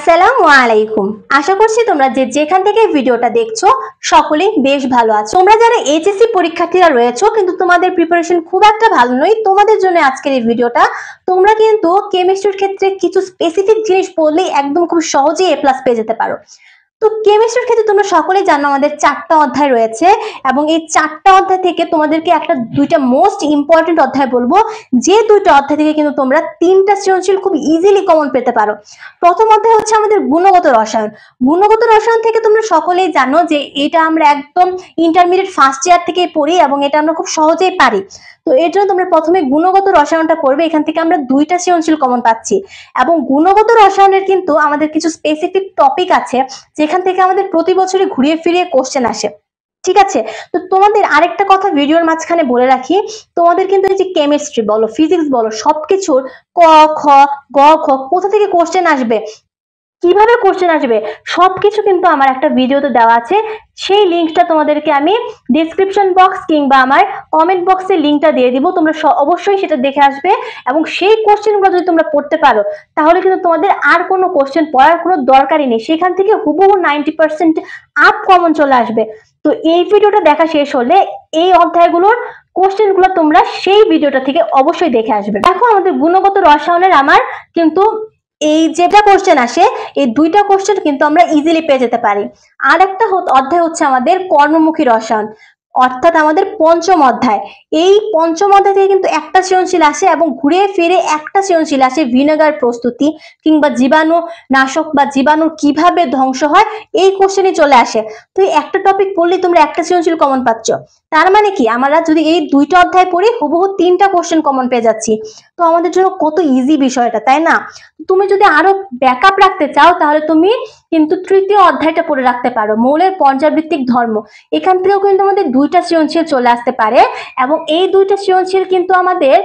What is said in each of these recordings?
আসসালামু আলাইকুম। আশা করছি তোমরা যেখান থেকে ভিডিওটা দেখছো সকলেই বেশ ভালো আছো। তোমরা যারা এইচএসসি পরীক্ষার্থীরা রয়েছো কিন্তু তোমাদের প্রিপারেশন খুব একটা ভালো নয়, তোমাদের জন্য আজকের এই ভিডিওটা। তোমরা কিন্তু কেমিস্ট্রির ক্ষেত্রে কিছু স্পেসিফিক জিনিস পড়লেই একদম খুব সহজেই A+ পেয়ে যেতে পারো। তো কেমিস্ট্রির ক্ষেত্রে তোমরা সকলেই জানো আমাদের 4টা অধ্যায় রয়েছে এবং এই 4টা অধ্যায় থেকে তোমাদেরকে দুইটা মোস্ট ইম্পর্টেন্ট অধ্যায় বলবো, যে দুইটা অধ্যায় থেকে কিন্তু তোমরা 3টা সৃজনশীল খুব ইজিলি কমন পেতে পারো। প্রথম অধ্যায় হচ্ছে আমাদের গুণগত রসায়ন। গুণগত রসায়ন থেকে তোমরা সকলেই জানো যে এটা আমরা একদম ইন্টারমিডিয়েট ফার্স্ট ইয়ার থেকে পড়ি এবং এটা আমরা খুব সহজেই পারি। তো এর জন্য তোমরা প্রথমে গুণগত রসায়নটা পড়বে, এখান থেকে আমরা 2টা সৃজনশীল কমন পাচ্ছি। এবং গুণগত রসায়নের কিন্তু আমাদের কিছু স্পেসিফিক টপিক আছে যেখান থেকে আমাদের প্রতি বছরই ঘুরিয়ে ফিরিয়ে কোশ্চেন আসে, ঠিক আছে? তো তোমাদের আরেকটা কথা ভিডিওর মাঝখানে বলে রাখি, তোমাদের কিন্তু এই যে কেমিস্ট্রি বলো, ফিজিক্স বলো, সবকিছুর ক খ গ খ কোথা থেকে কোশ্চেন আসবে, কিভাবে কোশ্চেন আসবে, সবকিছু কিন্তু আমার একটা ভিডিওতে দেওয়া আছে। সেই লিঙ্কটা তোমাদেরকে আমি ডেসক্রিপশন বক্স কিংবা আমার কমেন্ট বক্সে লিঙ্কটা দিয়ে দিব, তোমরা অবশ্যই সেটা দেখে আসবে। এবং সেই কোশ্চেনগুলো যদি তোমরা পড়তে পারো তাহলে কিন্তু তোমাদের আর কোনো কোশ্চেন পড়ার কোনো দরকারই নেই, সেখান থেকে হুবহু 90% আপ কমন চলে আসবে। তো এই ভিডিওটা দেখা শেষ হলে এই অধ্যায়গুলোর কোশ্চেনগুলো তোমরা সেই ভিডিওটা থেকে অবশ্যই দেখে আসবে। দেখো আমাদের গুণগত রসায়নের আমার কিন্তু এই যেটা কোশ্চেন আসে এই 2টা কোশ্চেন কিন্তু আমরা ইজিলি পেয়ে যেতে পারি। আর একটা অধ্যায় হচ্ছে আমাদের কর্মমুখী রসায়ন, অর্থাৎ আমাদের পঞ্চম অধ্যায়। এই পঞ্চম অধ্যায় থেকে কিন্তু একটা সৃজনশীল আসে এবং ঘুরে ফিরে একটা সৃজনশীল আসে ভিনেগার প্রস্তুতি কিংবা জীবাণু নাশক বা জীবাণু কিভাবে ধ্বংস হয়, এই কোশ্চেনই চলে আসে। তো এই একটা টপিক পড়লে তোমরা একটা সৃজনশীল কমন পাচ্ছ। তার মানে কি আমরা যদি এই 2টা অধ্যায় পড়ি হুবহু 3টা কোশ্চেন কমন পেয়ে যাচ্ছি। তো আমাদের জন্য কত ইজি বিষয়টা, তাই না? তুমি যদি আরো ব্যাকআপ রাখতে চাও তাহলে তুমি কিন্তু তৃতীয় অধ্যায়টা পড়ে রাখতে পারো, মৌলের পর্যাবৃত্তিক ধর্ম। এখান থেকেও কিন্তু আমাদের 2টা সৃজনশীল চলে আসতে পারে এবং এই 2টা সৃজনশীল কিন্তু আমাদের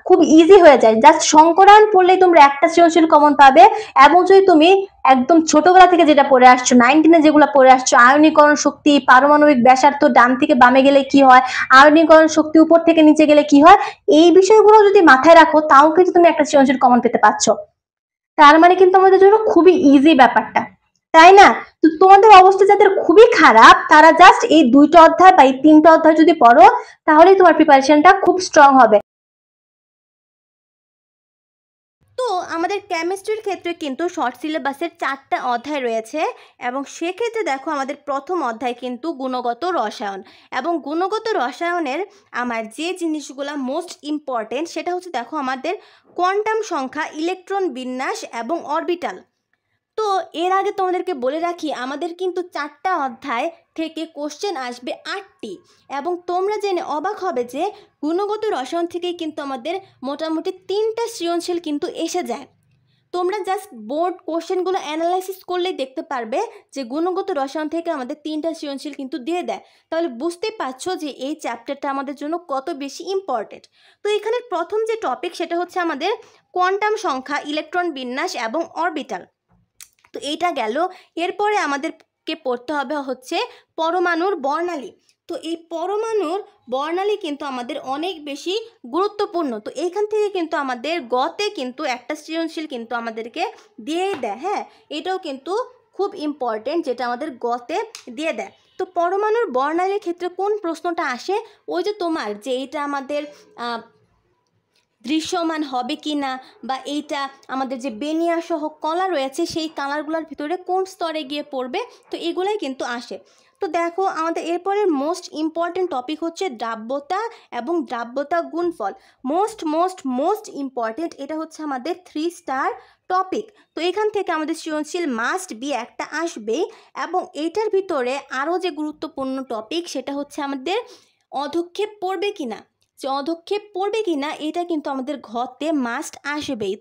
খুব ইজি হয়ে যায়। জাস্ট সংকরায়ন পড়লেই তোমরা একটা সৃজনশীল কমন পাবে। এবং যদি তুমি একদম ছোটবেলা থেকে যেটা পড়ে আসছো, 9-10 যেগুলো পড়ে আসছো, আয়নীকরণ শক্তি, পারমাণবিক ব্যাসার্ধ ডান থেকে বামে গেলে কি হয়, আয়নীকরণ শক্তি উপর থেকে নিচে গেলে কি হয়, এই বিষয়গুলো যদি মাথায় রাখো তাও কিন্তু তুমি একটা সৃজনশীল কমন পেতে পারছো। তার মানে কিন্তু আমাদের জন্য খুবই ইজি ব্যাপারটা, তাই না? তো তোমাদের অবস্থা যাদের খুবই খারাপ তারা জাস্ট এই 2টা অধ্যায় বা এই 3টা অধ্যায় যদি পড়ো তাহলেই তোমার প্রিপারেশনটা খুব স্ট্রং হবে। তো আমাদের কেমিস্ট্রির ক্ষেত্রে কিন্তু শর্ট সিলেবাসের 4টা অধ্যায় রয়েছে এবং সেক্ষেত্রে দেখো আমাদের প্রথম অধ্যায় কিন্তু গুণগত রসায়ন। এবং গুণগত রসায়নের আমার যে জিনিসগুলো মোস্ট ইম্পর্টেন্ট সেটা হচ্ছে দেখো আমাদের কোয়ান্টাম সংখ্যা, ইলেকট্রন বিন্যাস এবং অরবিটাল। তো এর আগে তোমাদেরকে বলে রাখি আমাদের কিন্তু 4টা অধ্যায় থেকে কোশ্চেন আসবে 8টি। এবং তোমরা জেনে অবাক হবে যে গুণগত রসায়ন থেকেই কিন্তু আমাদের মোটামুটি 3টা সৃজনশীল কিন্তু এসে যায়। তোমরা জাস্ট বোর্ড কোশ্চেনগুলো অ্যানালাইসিস করলেই দেখতে পারবে যে গুণগত রসায়ন থেকে আমাদের 3টা সৃজনশীল কিন্তু দিয়ে দেয়। তাহলে বুঝতে পারছো যে এই চ্যাপ্টারটা আমাদের জন্য কত বেশি ইম্পর্টেন্ট। তো এখানে প্রথম যে টপিক সেটা হচ্ছে আমাদের কোয়ান্টাম সংখ্যা, ইলেকট্রন বিন্যাস এবং অরবিটাল। তো এইটা গেল। এরপরে আমাদেরকে পড়তে হবে হচ্ছে পরমাণুর বর্ণালী। তো এই পরমাণুর বর্ণালী কিন্তু আমাদের অনেক বেশি গুরুত্বপূর্ণ। তো এইখান থেকে কিন্তু আমাদের গতে কিন্তু একটা সৃজনশীল কিন্তু আমাদেরকে দিয়ে দেয়। হ্যাঁ, এটাও কিন্তু খুব ইম্পর্টেন্ট, যেটা আমাদের গতে দিয়ে দেয়। তো পরমাণুর বর্ণালীর ক্ষেত্রে কোন প্রশ্নটা আসে, ওই যে তোমার যে এটা আমাদের দৃশ্যমান হবে কি না, বা এইটা আমাদের যে বেনিয়া সহ কলা রয়েছে সেই কালারগুলোর ভিতরে কোন স্তরে গিয়ে পড়বে, তো এগুলাই কিন্তু আসে। তো দেখো আমাদের এরপরের মোস্ট ইম্পর্টেন্ট টপিক হচ্ছে দ্রাব্যতা এবং দ্রাব্যতা গুণফল। মোস্ট ইম্পর্টেন্ট, এটা হচ্ছে আমাদের 3 স্টার টপিক। তো এখান থেকে আমাদের সৃজনশীল মাস্ট বি একটা আসবেই। এবং এইটার ভিতরে আরও যে গুরুত্বপূর্ণ টপিক সেটা হচ্ছে আমাদের অধক্ষেপ পড়বে কিনা। যে অধক্ষেপ পড়বে কি না এটা কিন্তু আমাদের ঘতে মাস্ট আসবেই।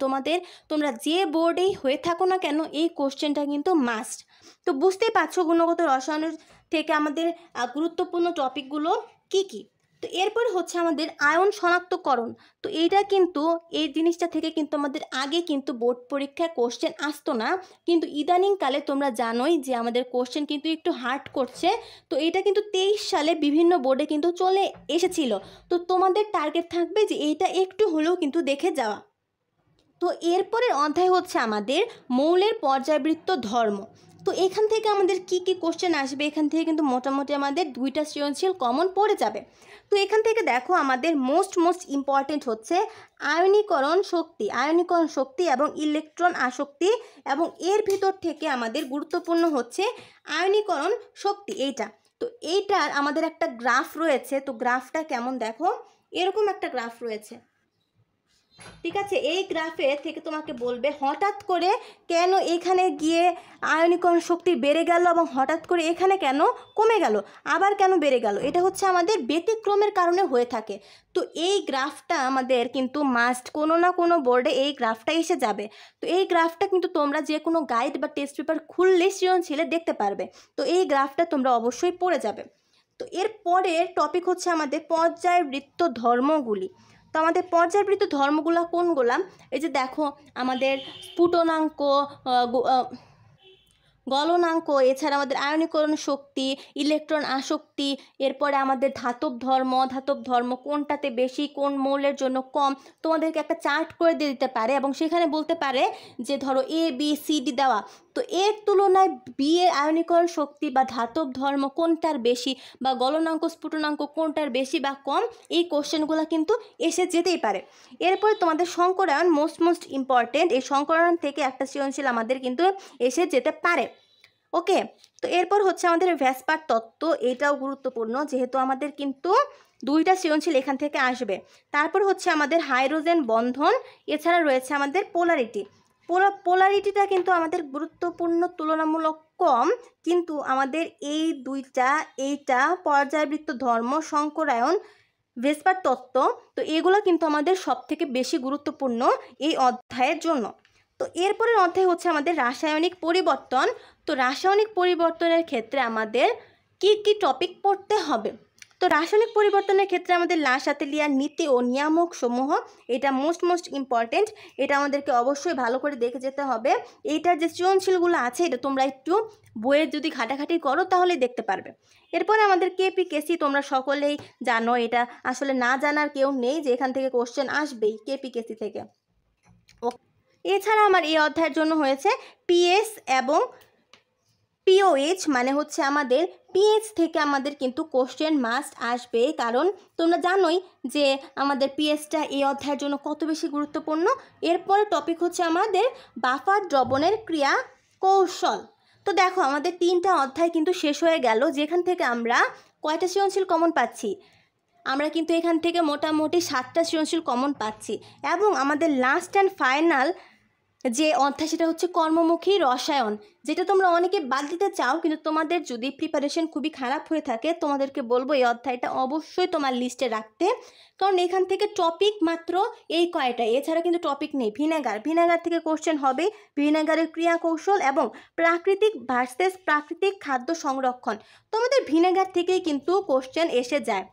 তোমরা যে বোর্ডেই হয়ে থাকো না কেন এই কোশ্চেনটা কিন্তু মাস্ট। তো বুঝতেই পারছো গুণগত রসায়নের থেকে আমাদের গুরুত্বপূর্ণ টপিকগুলো কি কি। তো এরপর হচ্ছে আমাদের আয়ন শনাক্তকরণ। তো এইটা কিন্তু এই জিনিসটা থেকে কিন্তু আমাদের আগে কিন্তু বোর্ড পরীক্ষায় কোশ্চেন আসতো না, কিন্তু ইদানিংকালে তোমরা জানোই যে আমাদের কোশ্চেন কিন্তু একটু হার্ড করছে। তো এটা কিন্তু 23 সালে বিভিন্ন বোর্ডে কিন্তু চলে এসেছিল। তো তোমাদের টার্গেট থাকবে যে এইটা একটু হলেও কিন্তু দেখে যাওয়া। তো এরপরের অধ্যায় হচ্ছে আমাদের মৌলের পর্যায়বৃত্ত ধর্ম। তো এখান থেকে আমাদের কি কি কোশ্চেন আসবে, এখান থেকে কিন্তু মোটামুটি আমাদের 2টা সৃজনশীল কমন পড়ে যাবে। তো এখান থেকে দেখো আমাদের মোস্ট ইম্পর্টেন্ট হচ্ছে আয়নীকরণ শক্তি এবং ইলেকট্রন আসক্তি, এবং এর ভিতর থেকে আমাদের গুরুত্বপূর্ণ হচ্ছে আয়নীকরণ শক্তি এইটা। তো এইটার আমাদের একটা গ্রাফ রয়েছে, তো গ্রাফটা কেমন দেখো, এরকম একটা গ্রাফ রয়েছে, ঠিক আছে। এই গ্রাফে থেকে তোমাকে বলবে হঠাৎ করে কেন এখানে গিয়ে আয়নীকরণ শক্তি বেড়ে গেল এবং হঠাৎ করে এখানে কেন কমে গেল, আবার কেন বেড়ে গেল, এটা হচ্ছে আমাদের ব্যতিক্রমের কারণে হয়ে থাকে। তো এই গ্রাফটা আমাদের কিন্তু মাস্ট কোনো না কোনো বোর্ডে এই গ্রাফটা এসে যাবে। তো এই গ্রাফটা কিন্তু তোমরা যে কোনো গাইড বা টেস্ট পেপার খুললে সৃজনশীলে দেখতে পারবে। তো এই গ্রাফটা তোমরা অবশ্যই পড়ে যাবে। তো এরপরের টপিক হচ্ছে আমাদের পর্যায়বৃত্ত ধর্মগুলি। তো আমাদের পর্যায়বৃত্ত ধর্মগুলো কোনগুলা, এই যে দেখো আমাদের স্ফুটনাঙ্ক, গলনাঙ্ক, এছাড়া আমাদের আয়নীকরণ শক্তি, ইলেকট্রন আসক্তি, এরপরে আমাদের ধাতব ধর্ম কোনটাতে বেশি, কোন মৌলের জন্য কম, তোমাদেরকে একটা চার্ট করে দিয়ে দিতে পারে এবং সেখানে বলতে পারে যে ধরো A B C D দেওয়া, তো এর তুলনায় বি এর আয়নীকরণ শক্তি বা ধাতব ধর্ম কোনটার বেশি, বা গলনাঙ্ক স্ফুটনাঙ্ক কোনটার বেশি বা কম, এই কোশ্চেনগুলো কিন্তু এসে যেতেই পারে। এরপরে তোমাদের সংকরায়ন মোস্ট ইম্পর্টেন্ট, এই সংকরায়ন থেকে একটা সৃজনশীল আমাদের কিন্তু এসে যেতে পারে। ওকে, তো এরপর হচ্ছে আমাদের ভ্যাসপার তত্ত্ব, এটাও গুরুত্বপূর্ণ যেহেতু আমাদের কিন্তু 2টা সৃজনশীল এখান থেকে আসবে। তারপর হচ্ছে আমাদের হাইড্রোজেন বন্ধন, এছাড়া রয়েছে আমাদের পোলারিটিটা কিন্তু আমাদের গুরুত্বপূর্ণ তুলনামূলক কম, কিন্তু আমাদের এই এইটা পর্যায়বৃত্ত ধর্ম, সংকরায়ন, ভ্যাসপার তত্ত্ব, তো এগুলো কিন্তু আমাদের সবথেকে বেশি গুরুত্বপূর্ণ এই অধ্যায়ের জন্য। তো এরপরের অধ্যায় হচ্ছে আমাদের রাসায়নিক পরিবর্তন। তো রাসায়নিক পরিবর্তনের ক্ষেত্রে আমাদের কি কি টপিক পড়তে হবে, তো রাসায়নিক পরিবর্তনের ক্ষেত্রে আমাদের লা শাতেলিয়ার নীতি ও নিয়ামক সমূহ, এটা মোস্ট ইম্পর্টেন্ট, এটা আমাদেরকে অবশ্যই ভালো করে দেখে যেতে হবে। এইটার যে সৃজনশীলগুলো আছে এটা তোমরা একটু বইয়ে যদি ঘাটাঘাটি করো তাহলে দেখতে পারবে। এরপরে আমাদের কেপি কেসি, তোমরা সকলেই জানো, এটা আসলে না জানার কেউ নেই যে এখান থেকে কোশ্চেন আসবেই কেপি কেসি থেকে। এছাড়া আমার এই অধ্যায়ের জন্য হয়েছে পিএস এবং পিওএইচ, মানে হচ্ছে আমাদের পিএইচ থেকে আমাদের কিন্তু কোশ্চেন মাস্ট আসবে, কারণ তোমরা জানোই যে আমাদের পিএইচটা এই অধ্যায়ের জন্য কত বেশি গুরুত্বপূর্ণ। এরপরে টপিক হচ্ছে আমাদের বাফার দ্রবণের ক্রিয়া কৌশল। তো দেখো আমাদের 3টা অধ্যায় কিন্তু শেষ হয়ে গেল, যেখান থেকে আমরা কয়টা সৃজনশীল কমন পাচ্ছি, আমরা কিন্তু এখান থেকে মোটামুটি 7টা সৃজনশীল কমন পাচ্ছি, এবং আমাদের লাস্ট অ্যান্ড ফাইনাল যে অধ্যায় সেটা হচ্ছে কর্মমুখী রসায়ন, যেটা তোমরা অনেকে বাদ দিতে চাও, কিন্তু তোমাদের যদি প্রিপারেশন খুবই খারাপ হয়ে থাকে তোমাদেরকে বলবো এই অধ্যায়টা অবশ্যই তোমার লিস্টে রাখতে, কারণ এখান থেকে টপিক মাত্র এই কয়টা, এছাড়া কিন্তু টপিক নেই। ভিনেগার থেকে কোশ্চেন হবে, ভিনেগারের ক্রিয়া কৌশল এবং প্রাকৃতিক ভার্সেস প্রাকৃতিক খাদ্য সংরক্ষণ, তোমাদের ভিনেগার থেকেই কিন্তু কোশ্চেন এসে যায়,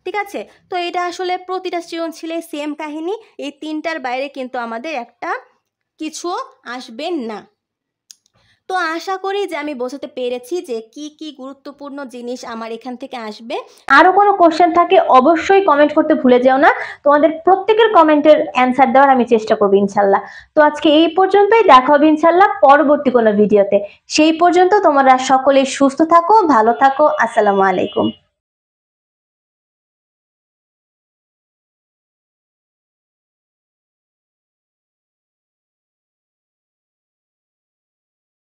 ঠিক আছে। তো এটা আসলে প্রতিটা সৃজনশীলের সেম কাহিনী, এই 3টার বাইরে কিন্তু আমাদের একটা কিছু আসবে না। তো আশা করি যে আমি বোঝাতে পেরেছি যে কি কি গুরুত্বপূর্ণ জিনিস আমার এখান থেকে আসবে। আরো কোনো কোশ্চেন থাকে অবশ্যই কমেন্ট করতে ভুলে যেও না, তোমাদের প্রত্যেকের কমেন্টের অ্যান্সার দেওয়ার আমি চেষ্টা করব ইনশাল্লাহ। তো আজকে এই পর্যন্তই, দেখা হবে ইনশাল্লাহ পরবর্তী কোনো ভিডিওতে। সেই পর্যন্ত তোমরা সকলেই সুস্থ থাকো, ভালো থাকো, আসসালামু আলাইকুম।